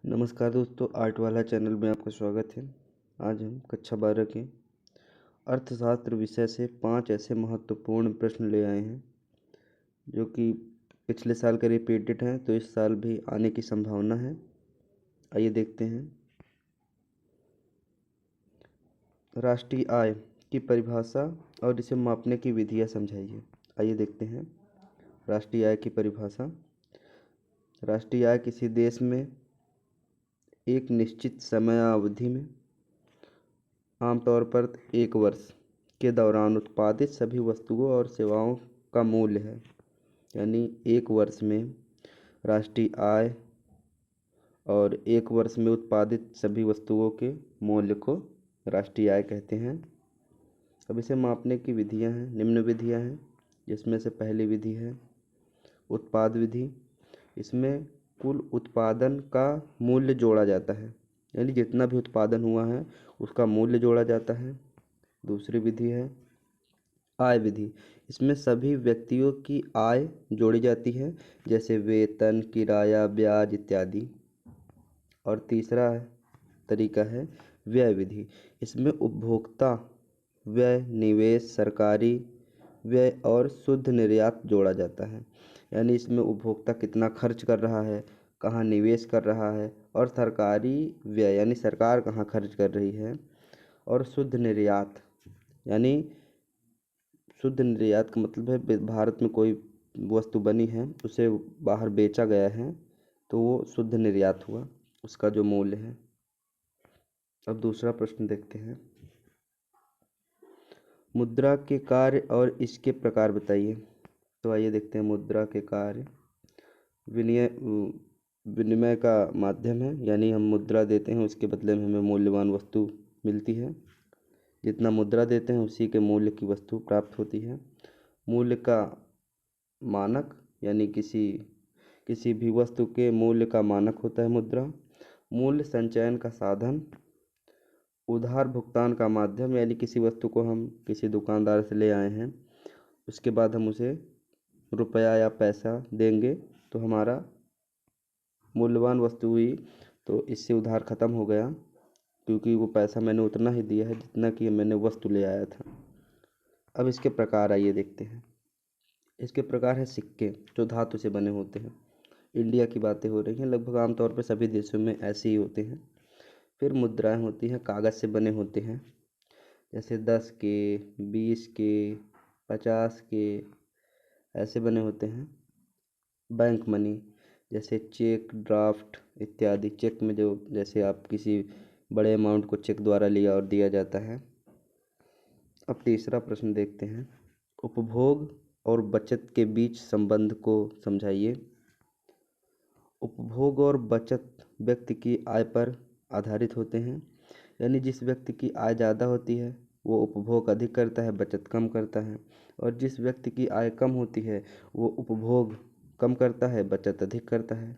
नमस्कार दोस्तों, आर्ट वाला चैनल में आपका स्वागत है। आज हम कक्षा 12 के अर्थशास्त्र विषय से 5 ऐसे महत्वपूर्ण प्रश्न ले आए हैं जो कि पिछले साल के रिपीटेड हैं, तो इस साल भी आने की संभावना है। आइए देखते हैं। राष्ट्रीय आय की परिभाषा और इसे मापने की विधियाँ समझाइए। आइए देखते हैं। राष्ट्रीय आय की परिभाषा। राष्ट्रीय आय किसी देश में एक निश्चित समयावधि में, आमतौर पर 1 वर्ष के दौरान उत्पादित सभी वस्तुओं और सेवाओं का मूल्य है। यानी 1 वर्ष में राष्ट्रीय आय और 1 वर्ष में उत्पादित सभी वस्तुओं के मूल्य को राष्ट्रीय आय कहते हैं। अब इसे मापने की विधियां हैं, निम्न विधियां हैं, जिसमें से पहली विधि है उत्पाद विधि। इसमें कुल उत्पादन का मूल्य जोड़ा जाता है, यानी जितना भी उत्पादन हुआ है उसका मूल्य जोड़ा जाता है। दूसरी विधि है आय विधि। इसमें सभी व्यक्तियों की आय जोड़ी जाती है, जैसे वेतन, किराया, ब्याज इत्यादि। और तीसरा तरीका है व्यय विधि। इसमें उपभोक्ता व्यय, निवेश, सरकारी व्यय और शुद्ध निर्यात जोड़ा जाता है। यानी इसमें उपभोक्ता कितना खर्च कर रहा है, कहाँ निवेश कर रहा है, और सरकारी व्यय यानी सरकार कहाँ खर्च कर रही है, और शुद्ध निर्यात यानी शुद्ध निर्यात का मतलब है भारत में कोई वस्तु बनी है, उसे बाहर बेचा गया है, तो वो शुद्ध निर्यात हुआ, उसका जो मूल्य है। अब दूसरा प्रश्न देखते हैं। मुद्रा के कार्य और इसके प्रकार बताइए। तो आइए देखते हैं। मुद्रा के कार्य विनिमय का माध्यम है, यानी हम मुद्रा देते हैं, उसके बदले में हमें मूल्यवान वस्तु मिलती है। जितना मुद्रा देते हैं उसी के मूल्य की वस्तु प्राप्त होती है। मूल्य का मानक, यानी किसी भी वस्तु के मूल्य का मानक होता है मुद्रा। मूल्य संचयन का साधन। उधार भुगतान का माध्यम, यानी किसी वस्तु को हम किसी दुकानदार से ले आए हैं, उसके बाद हम उसे रुपया या पैसा देंगे तो हमारा मूल्यवान वस्तु हुई, तो इससे उधार ख़त्म हो गया, क्योंकि वो पैसा मैंने उतना ही दिया है जितना कि मैंने वस्तु ले आया था। अब इसके प्रकार आइए देखते हैं। इसके प्रकार है सिक्के, जो धातु से बने होते हैं। इंडिया की बातें हो रही हैं, लगभग आमतौर पर सभी देशों में ऐसे ही होते हैं। फिर मुद्राएं होती हैं, कागज़ से बने होते हैं, जैसे 10 के, 20 के, 50 के, ऐसे बने होते हैं। बैंक मनी, जैसे चेक, ड्राफ्ट इत्यादि। चेक में जो जैसे आप किसी बड़े अमाउंट को चेक द्वारा लिया और दिया जाता है। अब तीसरा प्रश्न देखते हैं। उपभोग और बचत के बीच संबंध को समझाइए। उपभोग और बचत व्यक्ति की आय पर आधारित होते हैं। यानी जिस व्यक्ति की आय ज़्यादा होती है वो उपभोग अधिक करता है, बचत कम करता है, और जिस व्यक्ति की आय कम होती है वो उपभोग कम करता है, बचत अधिक करता है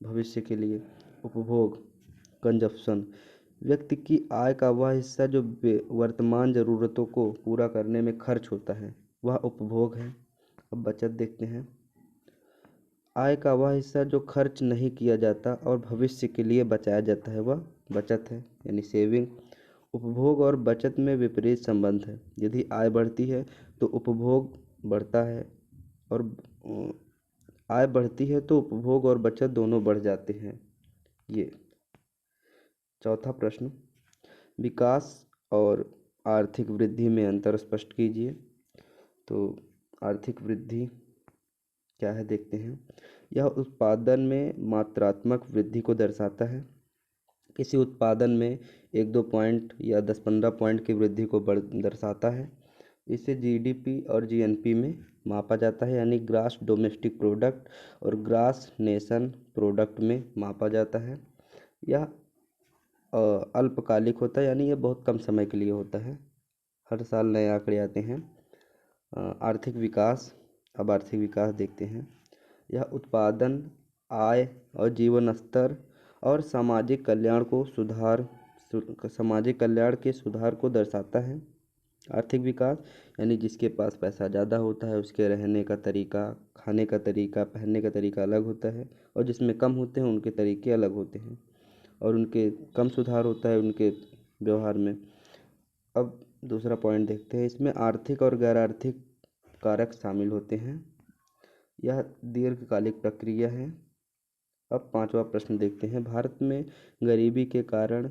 भविष्य के लिए। उपभोग कंजप्शन, व्यक्ति की आय का वह हिस्सा जो वर्तमान ज़रूरतों को पूरा करने में खर्च होता है, वह उपभोग है। अब बचत देखते हैं। आय का वह हिस्सा जो खर्च नहीं किया जाता और भविष्य के लिए बचाया जाता है, वह बचत है, यानी सेविंग। उपभोग और बचत में विपरीत संबंध है। यदि आय बढ़ती है तो उपभोग बढ़ता है, और आय बढ़ती है तो उपभोग और बचत दोनों बढ़ जाते हैं। ये चौथा प्रश्न, विकास और आर्थिक वृद्धि में अंतर स्पष्ट कीजिए। तो आर्थिक वृद्धि क्या है देखते हैं। यह उत्पादन में मात्रात्मक वृद्धि को दर्शाता है। किसी उत्पादन में 1-2 पॉइंट या 10-15 पॉइंट की वृद्धि को दर्शाता है। इसे जीडीपी और जीएनपी में मापा जाता है, यानी ग्रास डोमेस्टिक प्रोडक्ट और ग्रास नेशन प्रोडक्ट में मापा जाता है। यह अल्पकालिक होता है, यानी यह बहुत कम समय के लिए होता है, हर साल नए आंकड़े आते हैं। आर्थिक विकास। अब आर्थिक विकास देखते हैं। यह उत्पादन, आय और जीवन स्तर और सामाजिक कल्याण के सुधार को दर्शाता है। आर्थिक विकास यानी जिसके पास पैसा ज़्यादा होता है उसके रहने का तरीका, खाने का तरीका, पहनने का तरीका अलग होता है, और जिसमें कम होते हैं उनके तरीके अलग होते हैं। और उनके कम सुधार होता है उनके व्यवहार में। अब दूसरा पॉइंट देखते हैं, इसमें आर्थिक और गैर आर्थिक कारक शामिल होते हैं। यह दीर्घकालिक प्रक्रिया है। अब पांचवा प्रश्न देखते हैं, भारत में गरीबी के कारण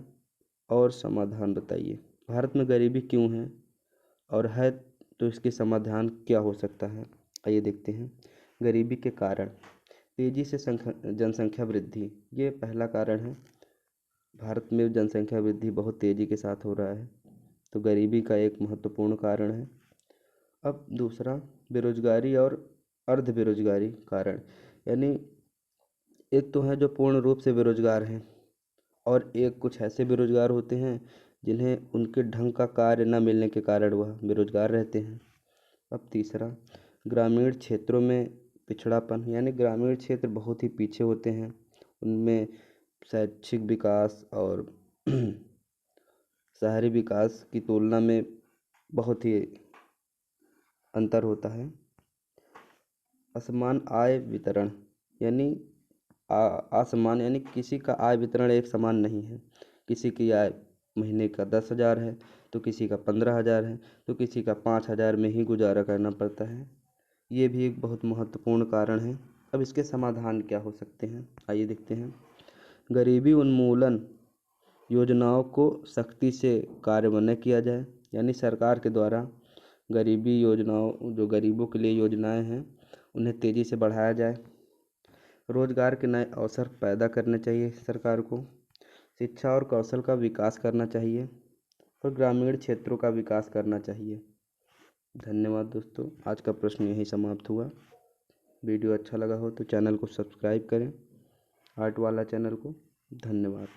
और समाधान बताइए। भारत में गरीबी क्यों है और है तो इसके समाधान क्या हो सकता है, आइए देखते हैं। गरीबी के कारण, तेजी से जनसंख्या वृद्धि, ये पहला कारण है। भारत में जनसंख्या वृद्धि बहुत तेजी के साथ हो रहा है, तो गरीबी का एक महत्वपूर्ण कारण है। अब दूसरा, बेरोजगारी और अर्ध बेरोजगारी कारण, यानी एक तो है जो पूर्ण रूप से बेरोजगार हैं और एक कुछ ऐसे बेरोजगार होते हैं जिन्हें उनके ढंग का कार्य न मिलने के कारण वह बेरोजगार रहते हैं। अब तीसरा, ग्रामीण क्षेत्रों में पिछड़ापन, यानी ग्रामीण क्षेत्र बहुत ही पीछे होते हैं, उनमें शैक्षिक विकास और शहरी विकास की तुलना में बहुत ही अंतर होता है। असमान आय वितरण, यानी असमान, यानी किसी का आय वितरण एक समान नहीं है। किसी की आय महीने का 10,000 है तो किसी का 15,000 है, तो किसी का 5,000 में ही गुजारा करना पड़ता है। ये भी एक बहुत महत्वपूर्ण कारण है। अब इसके समाधान क्या हो सकते हैं, आइए देखते हैं। गरीबी उन्मूलन योजनाओं को सख्ती से कार्यान्वयन किया जाए, यानी सरकार के द्वारा गरीबी योजनाओं, जो गरीबों के लिए योजनाएं हैं, उन्हें तेज़ी से बढ़ाया जाए। रोजगार के नए अवसर पैदा करने चाहिए सरकार को। शिक्षा और कौशल का विकास करना चाहिए और ग्रामीण क्षेत्रों का विकास करना चाहिए। धन्यवाद दोस्तों, आज का प्रश्न यहीं समाप्त हुआ। वीडियो अच्छा लगा हो तो चैनल को सब्सक्राइब करें, आर्ट वाला चैनल को। धन्यवाद।